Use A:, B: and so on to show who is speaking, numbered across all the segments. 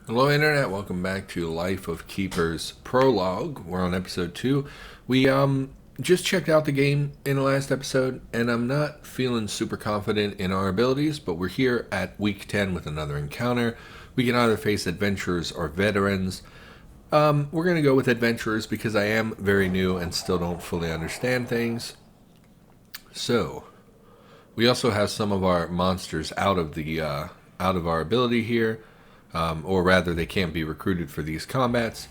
A: Hello Internet, welcome back to Life of Keepers Prologue. We're on episode 2. We just checked out the game in the last episode, and I'm not feeling super confident in our abilities, but we're here at week 10 with another encounter. We can either face adventurers or veterans. We're going to go with adventurers because I am very new and still don't fully understand things. So, we also have some of our monsters out of our ability here. Or rather, they can't be recruited for these combats.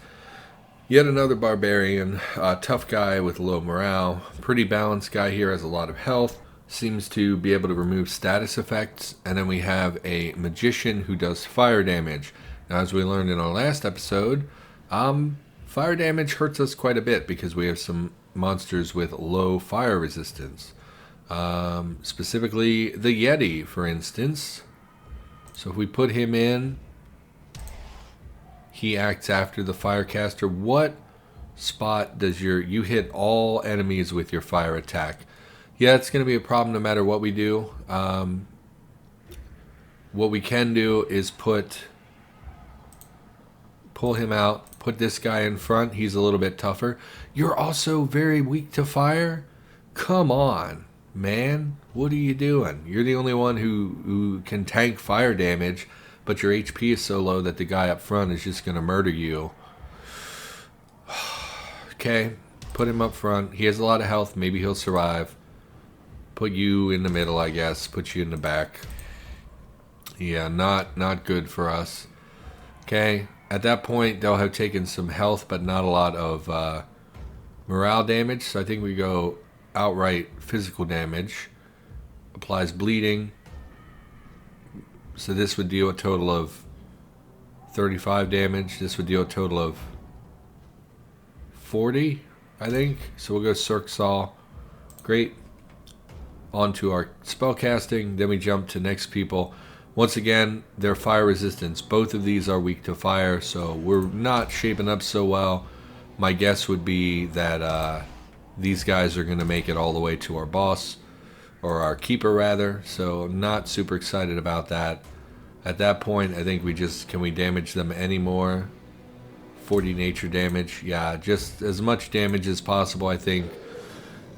A: Yet another barbarian, tough guy with low morale. Pretty balanced guy here, has a lot of health. Seems to be able to remove status effects. And then we have a magician who does fire damage. Now, as we learned in our last episode, fire damage hurts us quite a bit because we have some monsters with low fire resistance. Specifically, the Yeti, for instance. So if we put him in, he acts after the firecaster. What spot does you hit all enemies with your fire attack? Yeah, it's going to be a problem no matter what we do. What we can do is pull him out, put this guy in front. He's a little bit tougher. You're also very weak to fire? Come on, man. What are you doing? You're the only one who can tank fire damage, but your HP is so low that the guy up front is just going to murder you. Okay, put him up front. He has a lot of health. Maybe he'll survive. Put you in the middle, I guess. Put you in the back. Yeah, not good for us. Okay, at that point, they'll have taken some health, but not a lot of morale damage. So I think we go outright physical damage. Applies bleeding. So this would deal a total of 35 damage. This would deal a total of 40, I think. So we'll go Cirque Saw. Great. On to our spell casting. Then we jump to next people. Once again, their fire resistance. Both of these are weak to fire, so we're not shaping up so well. My guess would be that these guys are going to make it all the way to our boss. Or our keeper, rather. So not super excited about that. At that point, I think can we damage them anymore? 40 nature damage. Yeah, just as much damage as possible, I think.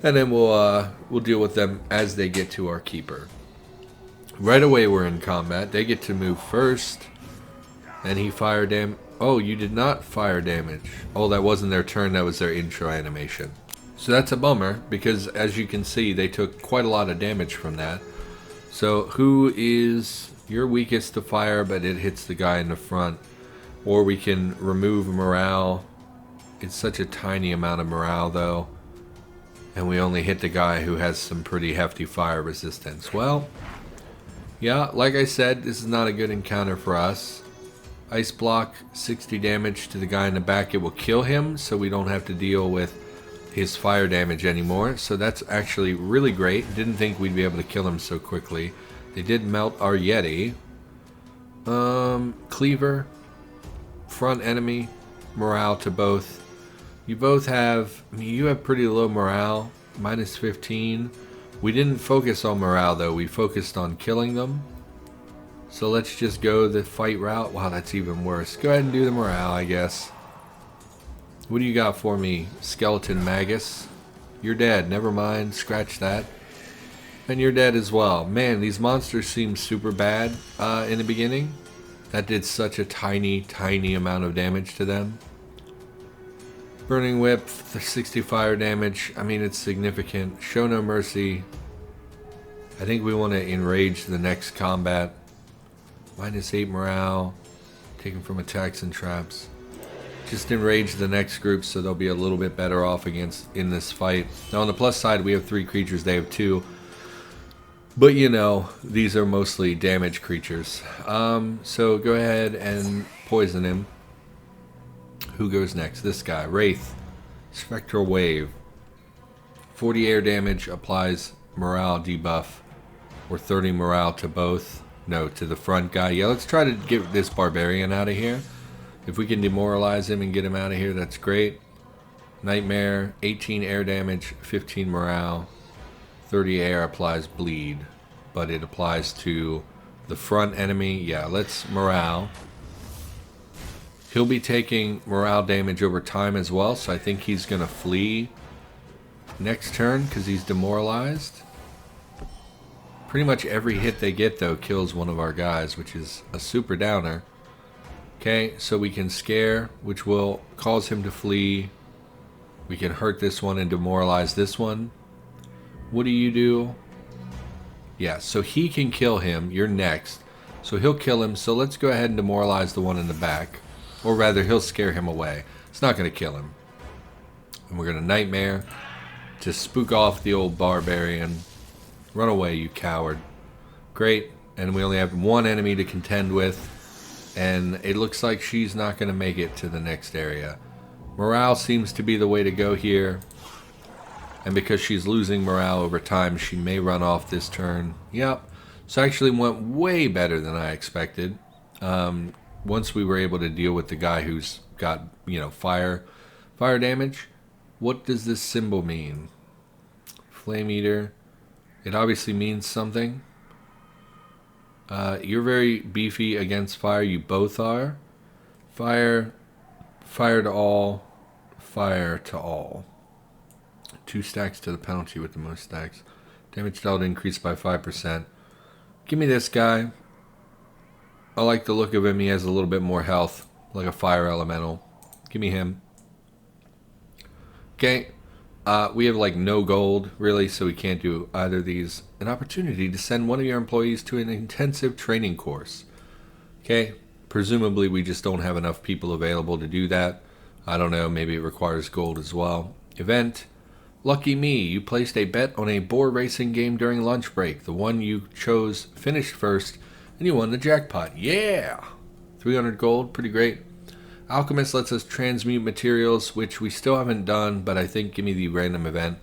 A: And then we'll deal with them as they get to our keeper. Right away, we're in combat. They get to move first. And he fire damage. Oh, you did not fire damage. Oh, that wasn't their turn. That was their intro animation. So that's a bummer, because as you can see, they took quite a lot of damage from that. So who is your weakest to fire, but it hits the guy in the front? Or we can remove morale. It's such a tiny amount of morale, though. And we only hit the guy who has some pretty hefty fire resistance. Well, yeah, like I said, this is not a good encounter for us. Ice block, 60 damage to the guy in the back. It will kill him, so we don't have to deal with his fire damage anymore, so that's actually really great. Didn't think we'd be able to kill him so quickly. They did melt our Yeti. Cleaver, front enemy, morale to both. You both have, you have pretty low morale, minus 15. We didn't focus on morale though, we focused on killing them. So let's just go the fight route. Wow, that's even worse. Go ahead and do the morale, I guess. What do you got for me, Skeleton Magus? You're dead. Never mind. Scratch that. And you're dead as well. Man, these monsters seem super bad in the beginning. That did such a tiny, tiny amount of damage to them. Burning Whip, 60 fire damage. I mean, it's significant. Show no mercy. I think we want to enrage the next combat. Minus 8 morale. Taken from attacks and traps. Just enrage the next group so they'll be a little bit better off in this fight. Now on the plus side, we have 3 creatures, they have 2. But you know, these are mostly damage creatures. So go ahead and poison him. Who goes next? This guy, Wraith. Spectral Wave. 40 air damage, applies morale debuff. Or 30 morale to both. No, to the front guy. Yeah, let's try to get this barbarian out of here. If we can demoralize him and get him out of here, that's great. Nightmare, 18 air damage, 15 morale, 30 air, applies bleed. But it applies to the front enemy. Yeah, let's morale. He'll be taking morale damage over time as well, so I think he's going to flee next turn because he's demoralized. Pretty much every hit they get, though, kills one of our guys, which is a super downer. Okay, so we can scare, which will cause him to flee. We can hurt this one and demoralize this one. What do you do? Yeah, so he can kill him. You're next. So he'll kill him. So let's go ahead and demoralize the one in the back. Or rather, he'll scare him away. It's not going to kill him. And we're going to Nightmare to spook off the old barbarian. Run away, you coward. Great. And we only have one enemy to contend with. And it looks like she's not going to make it to the next area. Morale seems to be the way to go here. And because she's losing morale over time, she may run off this turn. Yep. So actually went way better than I expected. Once we were able to deal with the guy who's got, fire damage. What does this symbol mean? Flame Eater. It obviously means something. You're very beefy against fire. You both are. Fire to all. Fire to all. 2 stacks to the penalty with the most stacks. Damage dealt increased by 5%. Give me this guy. I like the look of him. He has a little bit more health. Like a fire elemental. Give me him. Okay. We have like no gold, really, so we can't do either of these. An opportunity to send one of your employees to an intensive training course. Okay. Presumably we just don't have enough people available to do that. I don't know. Maybe it requires gold as well. Event. Lucky me, you placed a bet on a boar racing game during lunch break. The one you chose finished first, and you won the jackpot. Yeah! 300 gold, pretty great. Alchemist lets us transmute materials, which we still haven't done, but I think give me the random event.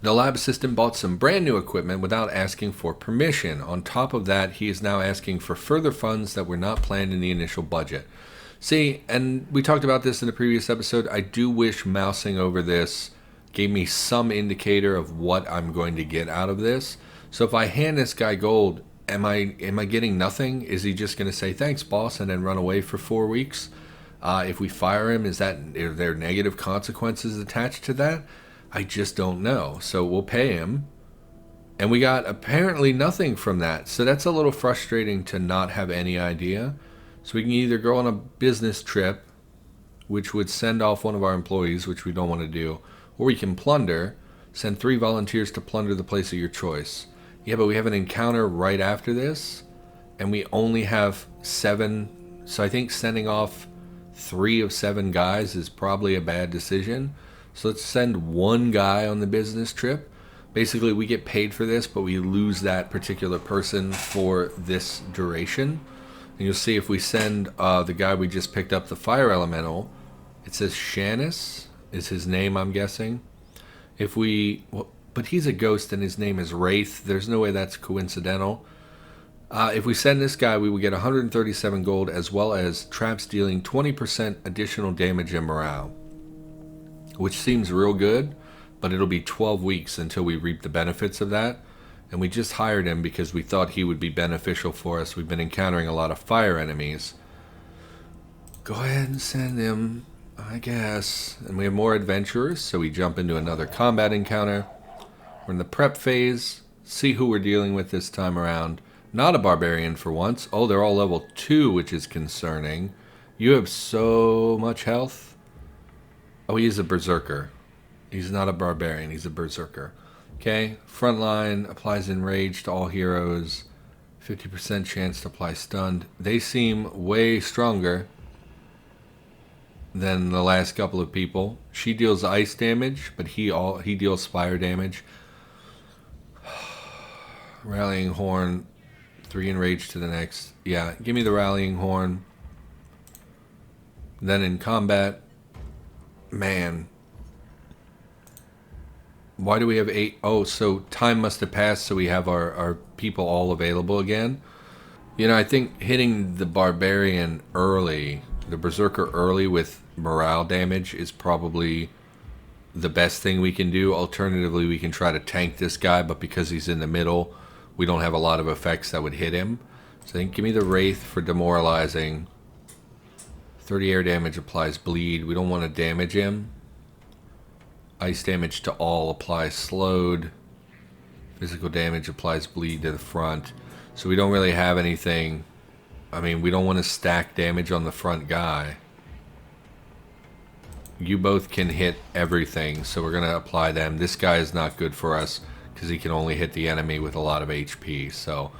A: The lab assistant bought some brand new equipment without asking for permission. On top of that, he is now asking for further funds that were not planned in the initial budget. See, and we talked about this in the previous episode, I do wish mousing over this gave me some indicator of what I'm going to get out of this. So if I hand this guy gold, am I getting nothing? Is he just going to say thanks, boss, and then run away for 4 weeks? If we fire him, are there negative consequences attached to that? I just don't know. So we'll pay him, and we got apparently nothing from that. So that's a little frustrating to not have any idea. So we can either go on a business trip, which would send off one of our employees, which we don't want to do. Or we can plunder, send 3 volunteers to plunder the place of your choice. Yeah, but we have an encounter right after this, and we only have 7. So I think sending off 3 of 7 guys is probably a bad decision. So let's send 1 guy on the business trip. Basically, we get paid for this, but we lose that particular person for this duration. And you'll see if we send the guy we just picked up, the fire elemental, it says Shannis is his name, I'm guessing. But he's a ghost and his name is Wraith. There's no way that's coincidental. If we send this guy, we will get 137 gold as well as traps dealing 20% additional damage and morale. Which seems real good, but it'll be 12 weeks until we reap the benefits of that. And we just hired him because we thought he would be beneficial for us. We've been encountering a lot of fire enemies. Go ahead and send him, I guess. And we have more adventurers, so we jump into another combat encounter. We're in the prep phase. See who we're dealing with this time around. Not a barbarian for once. Oh, they're all level 2, which is concerning. You have so much health. Oh, he is a berserker. He's not a barbarian, he's a berserker. Okay, frontline applies enrage to all heroes. 50% chance to apply stunned. They seem way stronger than the last couple of people. She deals ice damage, but he deals fire damage. Rallying horn, 3 enrage to the next. Yeah, give me the rallying horn. Then in combat, man, why do we have 8? Oh, so time must have passed, so we have our people all available again. I think hitting the barbarian early, the berserker early with morale damage is probably the best thing we can do. Alternatively, we can try to tank this guy, but because he's in the middle, we don't have a lot of effects that would hit him. So I think give me the Wraith for demoralizing. 30 air damage applies bleed. We don't want to damage him. Ice damage to all applies slowed. Physical damage applies bleed to the front. So we don't really have anything. I mean, we don't want to stack damage on the front guy. You both can hit everything, so we're going to apply them. This guy is not good for us because he can only hit the enemy with a lot of HP. So,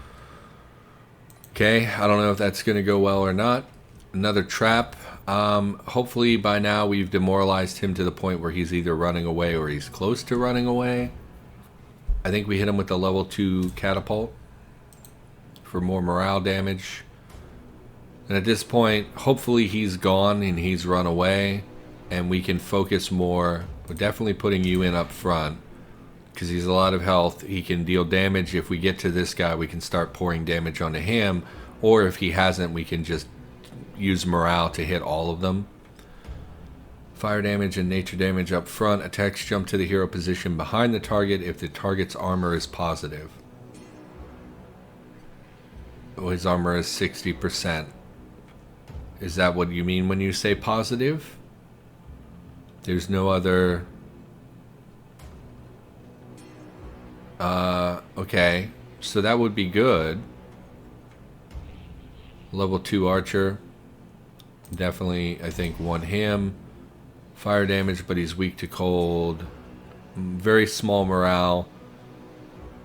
A: okay, I don't know if that's going to go well or not. Another trap. Hopefully by now we've demoralized him to the point where he's either running away or he's close to running away. I think we hit him with the level 2 catapult for more morale damage. And at this point, hopefully he's gone and he's run away. And we can focus more. We're definitely putting you in up front because he's a lot of health. He can deal damage. If we get to this guy, we can start pouring damage onto him. Or if he hasn't, we can just use morale to hit all of them. Fire damage and nature damage up front. Attacks jump to the hero position behind the target if the target's armor is positive. Oh, his armor is 60%. Is that what you mean when you say positive? There's no other... okay. So that would be good. Level 2 archer. Definitely, I think, won him. Fire damage, but he's weak to cold. Very small morale.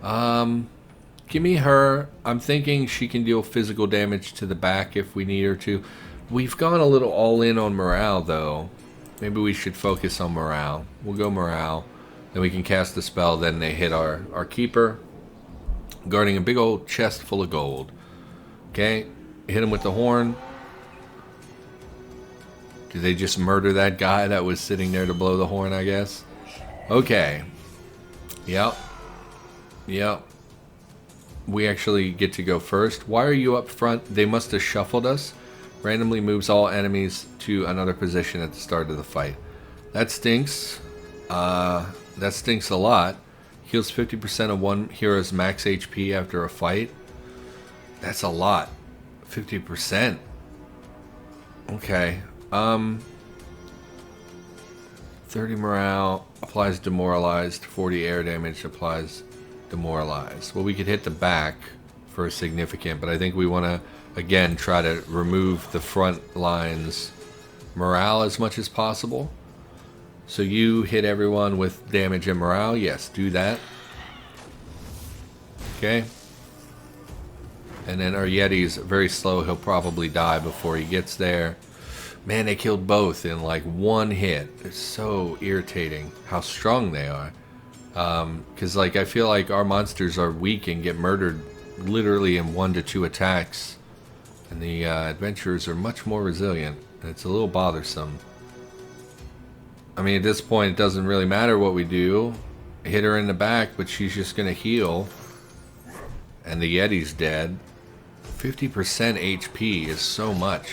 A: Give me her. I'm thinking she can deal physical damage to the back if we need her to. We've gone a little all in on morale, though. Maybe we should focus on morale. We'll go morale. Then we can cast the spell. Then they hit our keeper. Guarding a big old chest full of gold. Okay. Hit him with the horn. Did they just murder that guy that was sitting there to blow the horn, I guess? Okay. Yep. Yep. We actually get to go first. Why are you up front? They must have shuffled us. Randomly moves all enemies to another position at the start of the fight. That stinks. That stinks a lot. Heals 50% of one hero's max HP after a fight. That's a lot. 50%. Okay. 30 morale applies demoralized. 40 air damage applies demoralized. Well, we could hit the back for a significant, but I think we want to again try to remove the front lines morale as much as possible. So you hit everyone with damage and morale. Yes, do that. Okay. And then our Yeti's very slow. He'll probably die before he gets there. Man, they killed both in like one hit. It's so irritating how strong they are. Because like I feel like our monsters are weak and get murdered literally in 1 to 2 attacks. And the adventurers are much more resilient. And it's a little bothersome. I mean, at this point, it doesn't really matter what we do. Hit her in the back, but she's just going to heal. And the Yeti's dead. 50% HP is so much.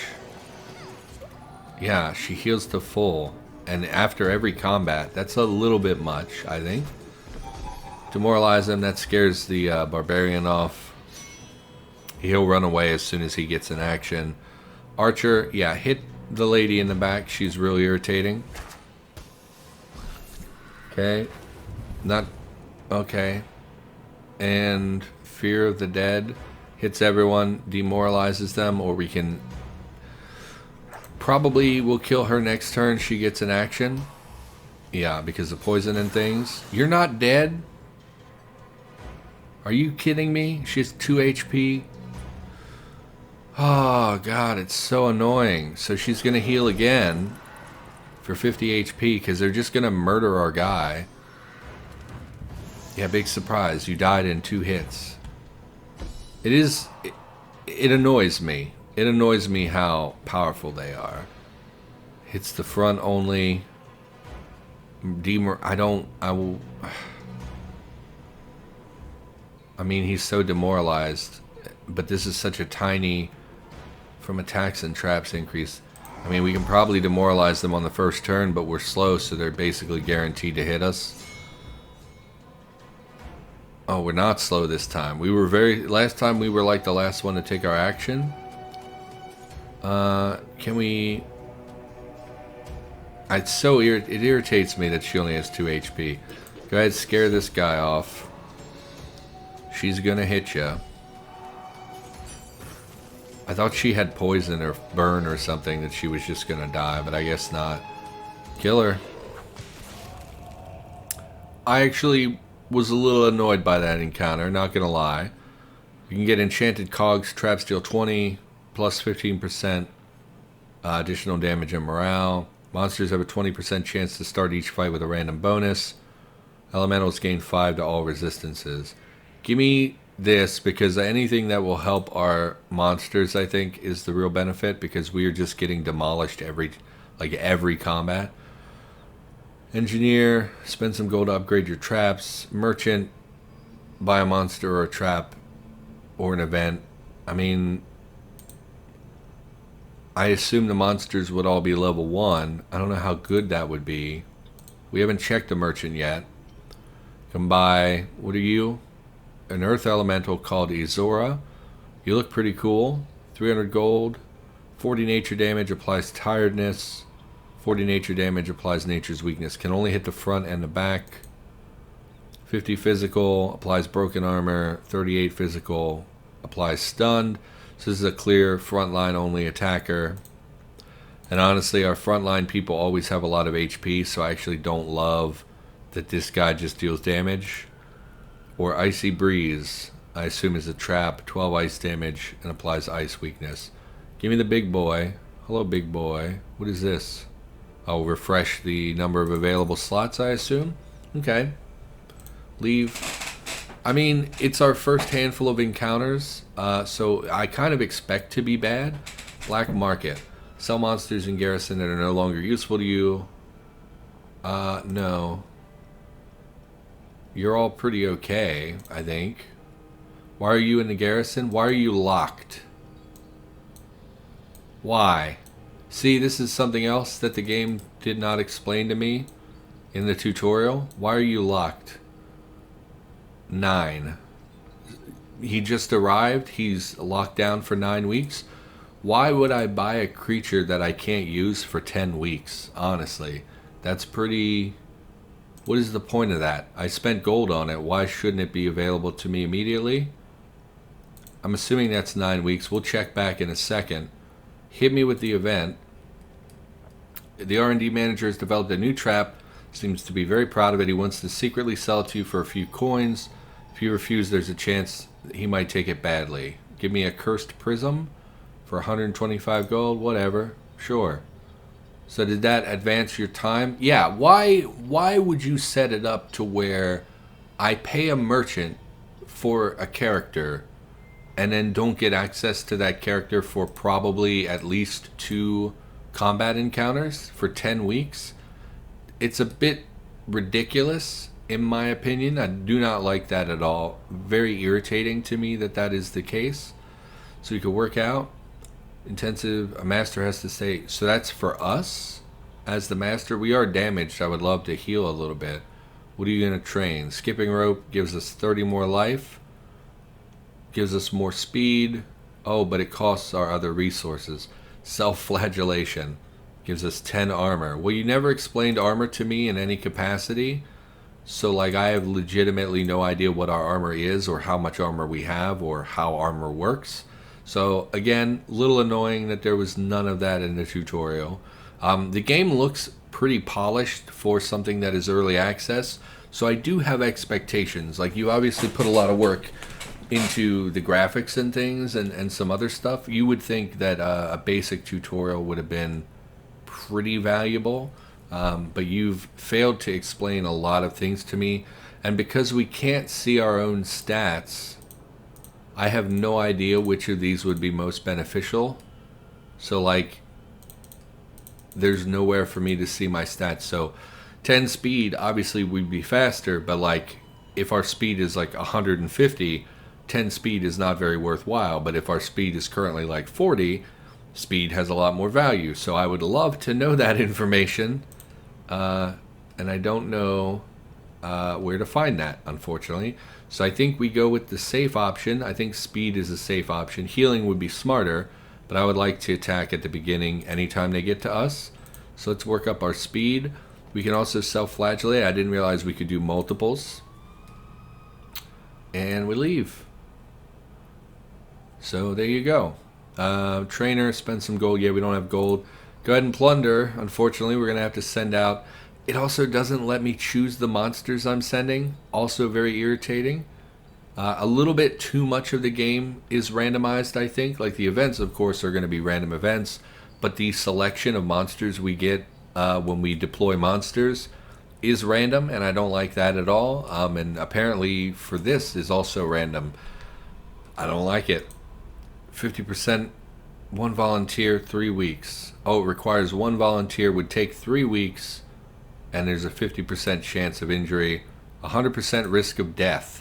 A: Yeah, she heals to full. And after every combat, that's a little bit much, I think. Demoralize him, that scares the barbarian off. He'll run away as soon as he gets in action. Archer, yeah, hit the lady in the back. She's really irritating. Okay. Not... okay. And Fear of the Dead hits everyone, demoralizes them, or we can... probably we'll kill her next turn. She gets an action. Yeah, because of poison and things. You're not dead? Are you kidding me? She has 2 HP. Oh, God, it's so annoying. So she's going to heal again for 50 HP because they're just going to murder our guy. Yeah, big surprise. You died in 2 hits. It annoys me. It annoys me how powerful they are. Hits the front only. I mean, he's so demoralized. But this is such a tiny... from attacks and traps increase. I mean, we can probably demoralize them on the first turn, but we're slow, so they're basically guaranteed to hit us. Oh, we're not slow this time. We were last time we were like the last one to take our action. Can we It irritates me that she only has 2 HP. Go ahead, scare this guy off. She's gonna hit ya. I thought she had poison or burn or something that she was just gonna die, but I guess not. Kill her. I actually was a little annoyed by that encounter, not gonna lie. You can get enchanted cogs, traps deal 20, plus 15% additional damage and morale. Monsters have a 20% chance to start each fight with a random bonus. Elementals gain 5 to all resistances. Give me this, because anything that will help our monsters, I think, is the real benefit, because we are just getting demolished every combat. Engineer, spend some gold to upgrade your traps. Merchant, buy a monster or a trap or an event. I mean, I assume the monsters would all be level 1. I don't know how good that would be. We haven't checked the merchant yet. Can buy, what are you? An earth elemental called Izora. You look pretty cool. 300 gold. 40 nature damage, applies tiredness. 40 nature damage, applies nature's weakness. Can only hit the front and the back. 50 physical, applies broken armor. 38 physical, applies stunned. So this is a clear frontline only attacker. And honestly, our frontline people always have a lot of HP, so I actually don't love that this guy just deals damage. Or Icy Breeze, I assume is a trap, 12 ice damage, and applies ice weakness. Give me the big boy. Hello, big boy. What is this? I'll refresh the number of available slots, I assume. Okay. Leave. I mean, it's our first handful of encounters, so I kind of expect to be bad. Black Market. Sell monsters in garrison that are no longer useful to you. No. You're all pretty okay, I think. Why are you in the garrison? Why are you locked? Why? See, this is something else that the game did not explain to me in the tutorial. Why are you locked? 9. He just arrived. He's locked down for 9 weeks. Why would I buy a creature that I can't use for 10 weeks? Honestly, that's pretty... What is the point of that? I spent gold on it. Why shouldn't it be available to me immediately? I'm assuming that's 9 weeks. We'll check back in a second. Hit me with the event. The R&D manager has developed a new trap. Seems to be very proud of it. He wants to secretly sell it to you for a few coins. If you refuse, there's a chance he might take it badly. Give me a cursed prism for 125 gold. Whatever. Sure. So did that advance your time? Yeah. Why would you set it up to where I pay a merchant for a character and then don't get access to that character for probably at least 2 combat encounters for 10 weeks? It's a bit ridiculous, in my opinion. I do not like that at all. Very irritating to me that that is the case. So you can work out. Intensive, a master has to stay. So that's for us as the master. We are damaged. I would love to heal a little bit. What are you going to train? Skipping rope gives us 30 more life. Gives us more speed. Oh, but it costs our other resources. Self-flagellation gives us 10 armor. Well, you never explained armor to me in any capacity. So, like, I have legitimately no idea what our armor is or how much armor we have or how armor works. So, again, a little annoying that there was none of that in the tutorial. The game looks pretty polished for something that is early access. So I do have expectations. Like, you obviously put a lot of work into the graphics and things and some other stuff. You would think that a basic tutorial would have been pretty valuable. But you've failed to explain a lot of things to me. And because we can't see our own stats, I have no idea which of these would be most beneficial. So, like, there's nowhere for me to see my stats. So 10 speed, obviously we'd be faster, but like if our speed is like 150, 10 speed is not very worthwhile. But if our speed is currently like 40, speed has a lot more value. So I would love to know that information. And I don't know where to find that, unfortunately. So I think we go with the safe option. I think speed is a safe option. Healing would be smarter, but I would like to attack at the beginning anytime they get to us. So let's work up our speed. We can also self-flagellate. I didn't realize we could do multiples. And we leave. So there you go. Trainer, spend some gold. Yeah, we don't have gold. Go ahead and plunder. Unfortunately, we're going to have to send out. It also doesn't let me choose the monsters I'm sending. Also very irritating. A little bit too much of the game is randomized, I think. Like the events, of course, are going to be random events. But the selection of monsters we get when we deploy monsters is random. And I don't like that at all. And apparently for this is also random. I don't like it. 50%, one volunteer, 3 weeks. Oh, it requires one volunteer, would take 3 weeks. And there's a 50% chance of injury. 100% risk of death.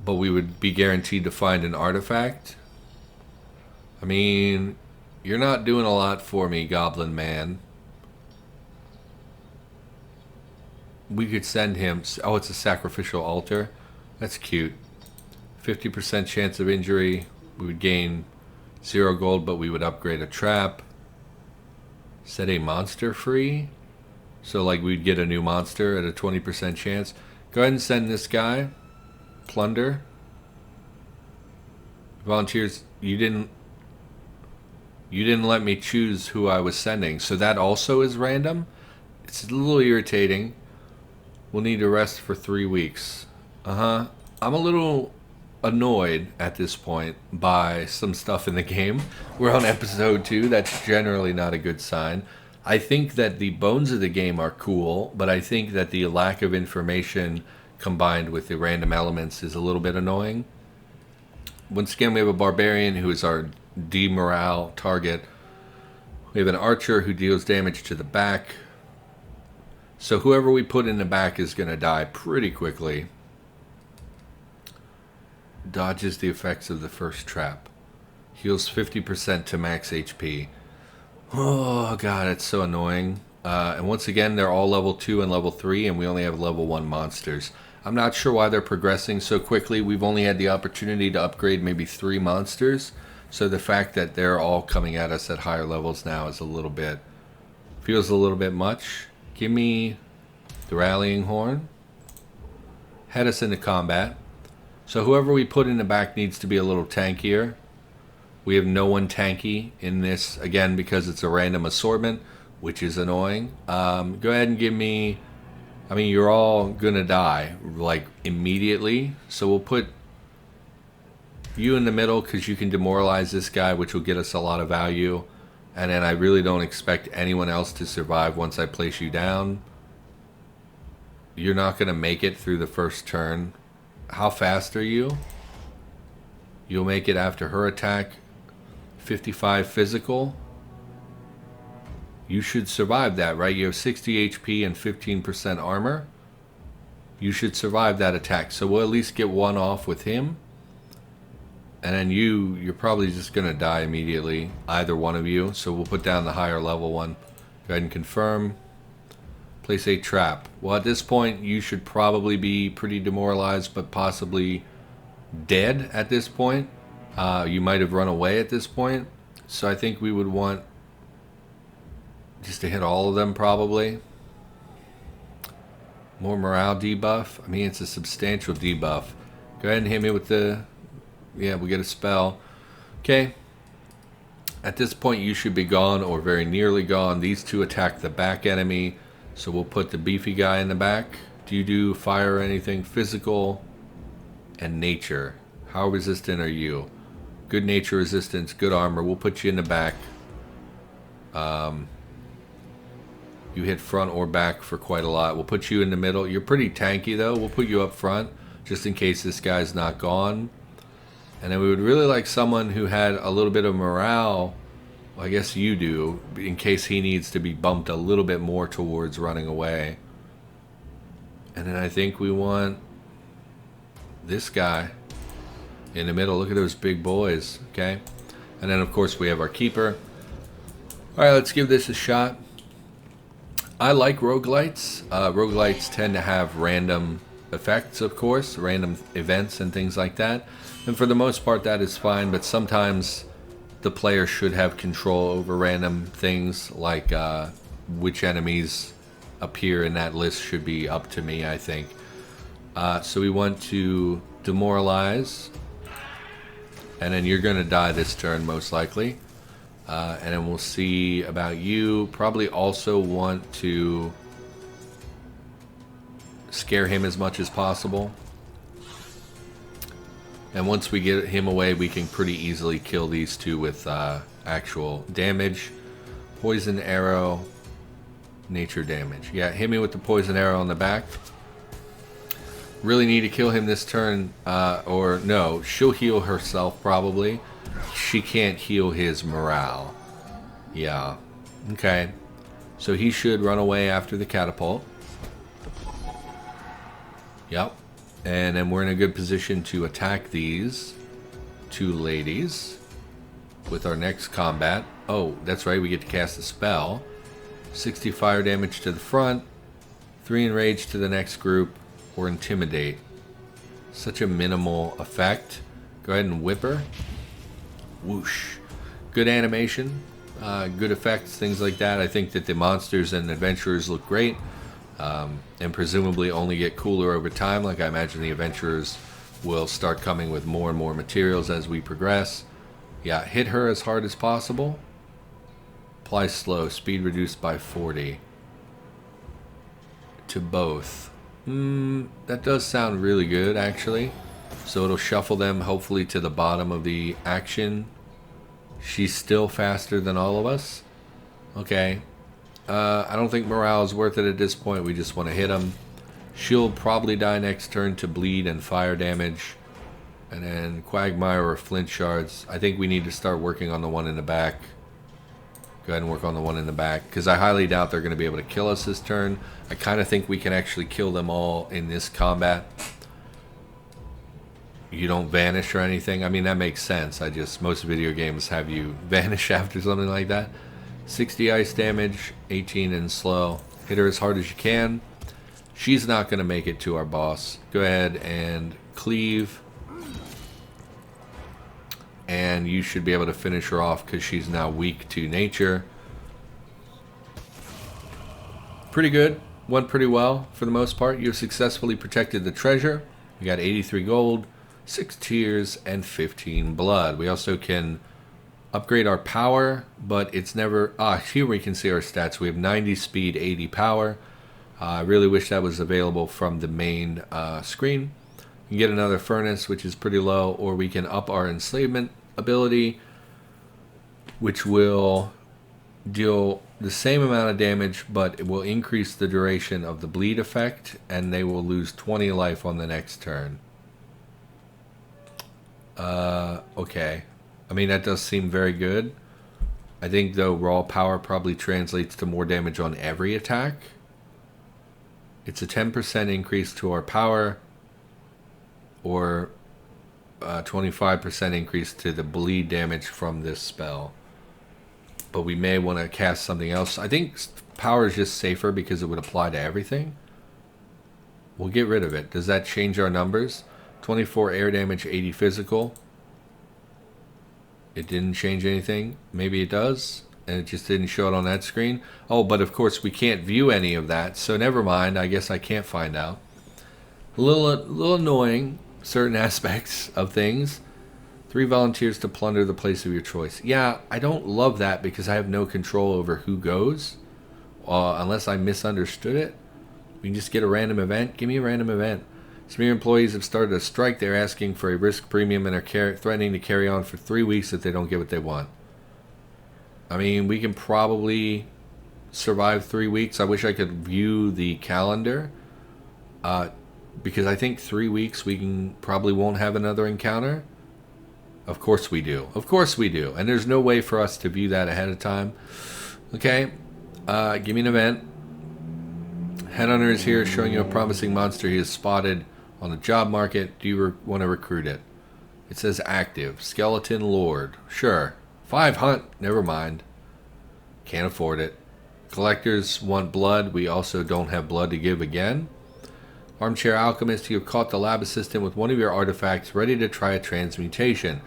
A: But we would be guaranteed to find an artifact. I mean, you're not doing a lot for me, Goblin Man. We could send him. Oh, it's a sacrificial altar. That's cute. 50% chance of injury. We would gain 0 gold, but we would upgrade a trap. Set a monster free. So, like, we'd get a new monster at a 20% chance. Go ahead and send this guy. Plunder. Volunteers, you didn't let me choose who I was sending, so that also is random. It's a little irritating. We'll need to rest for 3 weeks. I'm a little annoyed at this point by some stuff in the game. We're on episode 2. That's generally not a good sign. I think that the bones of the game are cool, but I think that the lack of information combined with the random elements is a little bit annoying. Once again, we have a barbarian who is our demorale target. We have an archer who deals damage to the back. So whoever we put in the back is going to die pretty quickly. Dodges the effects of the first trap. Heals 50% to max HP. Oh god, it's so annoying. And once again, they're all level 2 and level 3, and we only have level 1 monsters. I'm not sure why they're progressing so quickly. We've only had the opportunity to upgrade maybe 3 monsters. So the fact that they're all coming at us at higher levels now is feels a little bit much. Give me the rallying horn. Head us into combat. So whoever we put in the back needs to be a little tankier. We have no one tanky in this, again, because it's a random assortment, which is annoying. Go ahead and give me... I mean, you're all gonna die, like, immediately. So we'll put you in the middle because you can demoralize this guy, which will get us a lot of value. And then I really don't expect anyone else to survive once I place you down. You're not gonna make it through the first turn. How fast are you? You'll make it after her attack. 55 physical. You should survive that, right? You have 60 HP and 15% armor. You should survive that attack. So we'll at least get one off with him. And then you're probably just going to die immediately. Either one of you. So we'll put down the higher level one. Go ahead and confirm. Place a trap. Well, at this point, you should probably be pretty demoralized, but possibly dead at this point. You might have run away at this point. So I think we would want just to hit all of them, probably. More morale debuff. I mean, it's a substantial debuff. Go ahead and hit me with the... Yeah, we get a spell. Okay. At this point, you should be gone or very nearly gone. These two attack the back enemy. So we'll put the beefy guy in the back. Do you do fire or anything? Physical and nature. How resistant are you? Good nature resistance, good armor. We'll put you in the back. You hit front or back for quite a lot. We'll put you in the middle. You're pretty tanky, though. We'll put you up front just in case this guy's not gone. And then we would really like someone who had a little bit of morale. Well, I guess you do, in case he needs to be bumped a little bit more towards running away. And then I think we want this guy in the middle. Look at those big boys, okay? And then, of course, we have our keeper. All right, let's give this a shot. I like roguelites. Roguelites tend to have random effects, of course, random events and things like that. And for the most part, that is fine, but sometimes the player should have control over random things like which enemies appear in that list should be up to me, I think. So we want to demoralize, and then you're going to die this turn most likely. And then we'll see about you. Probably also want to scare him as much as possible. And once we get him away, we can pretty easily kill these two with actual damage. Poison arrow, nature damage. Yeah, hit me with the poison arrow on the back. Really need to kill him this turn, or no, she'll heal herself probably. She can't heal his morale. Yeah, okay. So he should run away after the catapult. Yep. And then we're in a good position to attack these two ladies with our next combat. Oh, that's right, we get to cast a spell. 60 fire damage to the front, 3 enrage to the next group, or intimidate. Such a minimal effect. Go ahead and whip her. Whoosh. Good animation, good effects, things like that. I think that the monsters and adventurers look great, and presumably only get cooler over time. Like I imagine the adventurers will start coming with more and more materials as we progress. Yeah, hit her as hard as possible. Apply slow, speed reduced by 40 to both. That does sound really good, actually. So it'll shuffle them hopefully to the bottom of the action. She's still faster than all of us. Okay. I don't think morale is worth it at this point. We just want to hit him. She'll probably die next turn to bleed and fire damage. And then Quagmire or Flint Shards. I think we need to start working on the one in the back. Go ahead and work on the one in the back, because I highly doubt they're going to be able to kill us this turn. I kind of think we can actually kill them all in this combat. You don't vanish or anything. I mean, that makes sense. Most video games have you vanish after something like that. 60 ice damage, 18 in slow. Hit her as hard as you can. She's not going to make it to our boss. Go ahead and cleave. And you should be able to finish her off because she's now weak to nature. Pretty good. Went pretty well for the most part. You've successfully protected the treasure. We got 83 gold, 6 tears, and 15 blood. We also can upgrade our power, but it's never... here we can see our stats. We have 90 speed, 80 power. I really wish that was available from the main screen. You can get another furnace, which is pretty low, or we can up our enslavement ability, which will deal the same amount of damage, but it will increase the duration of the bleed effect, and they will lose 20 life on the next turn. Okay. I mean, that does seem very good. I think, though, raw power probably translates to more damage on every attack. It's a 10% increase to our power, or 25% increase to the bleed damage from this spell. But we may want to cast something else. I think power is just safer because it would apply to everything. We'll get rid of it. Does that change our numbers? 24 air damage, 80 physical. It didn't change anything. Maybe it does, and it just didn't show it on that screen. Oh, but of course we can't view any of that, so never mind. I guess I can't find out. A little annoying, certain aspects of things. 3 volunteers to plunder the place of your choice. Yeah, I don't love that because I have no control over who goes, unless I misunderstood it. We can just get a random event. Give me a random event. Some of your employees have started a strike. They're asking for a risk premium and are threatening to carry on for 3 weeks if they don't get what they want. I mean, we can probably survive 3 weeks. I wish I could view the calendar, because I think 3 weeks we probably won't have another encounter. Of course we do. Of course we do. And there's no way for us to view that ahead of time. Okay. Give me an event. Headhunter is here showing you a promising monster he has spotted on the job market. Do you want to recruit it? It says active. Skeleton Lord. Sure. 5 hunt. Never mind. Can't afford it. Collectors want blood. We also don't have blood to give again. Armchair Alchemist, you have caught the lab assistant with one of your artifacts ready to try a transmutation.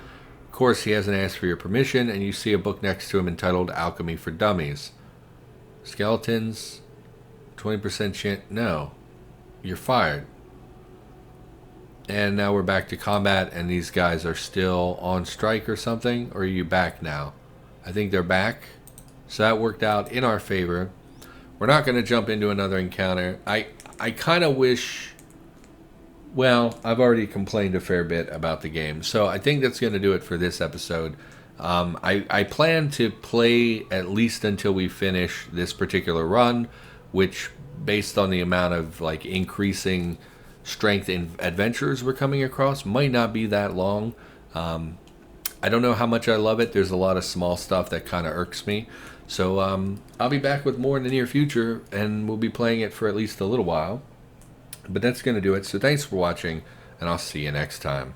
A: Of course, he hasn't asked for your permission, and you see a book next to him entitled Alchemy for Dummies. Skeletons, 20% chance. No, you're fired. And now we're back to combat, and these guys are still on strike or something. Or are you back now? I think they're back. So that worked out in our favor. We're not going to jump into another encounter. I kind of wish... Well, I've already complained a fair bit about the game. So I think that's going to do it for this episode. I plan to play at least until we finish this particular run, which, based on the amount of like increasing strength in adventures we're coming across, might not be that long. I don't know how much I love it. There's a lot of small stuff that kind of irks me. So I'll be back with more in the near future, and we'll be playing it for at least a little while. But that's going to do it. So thanks for watching, and I'll see you next time.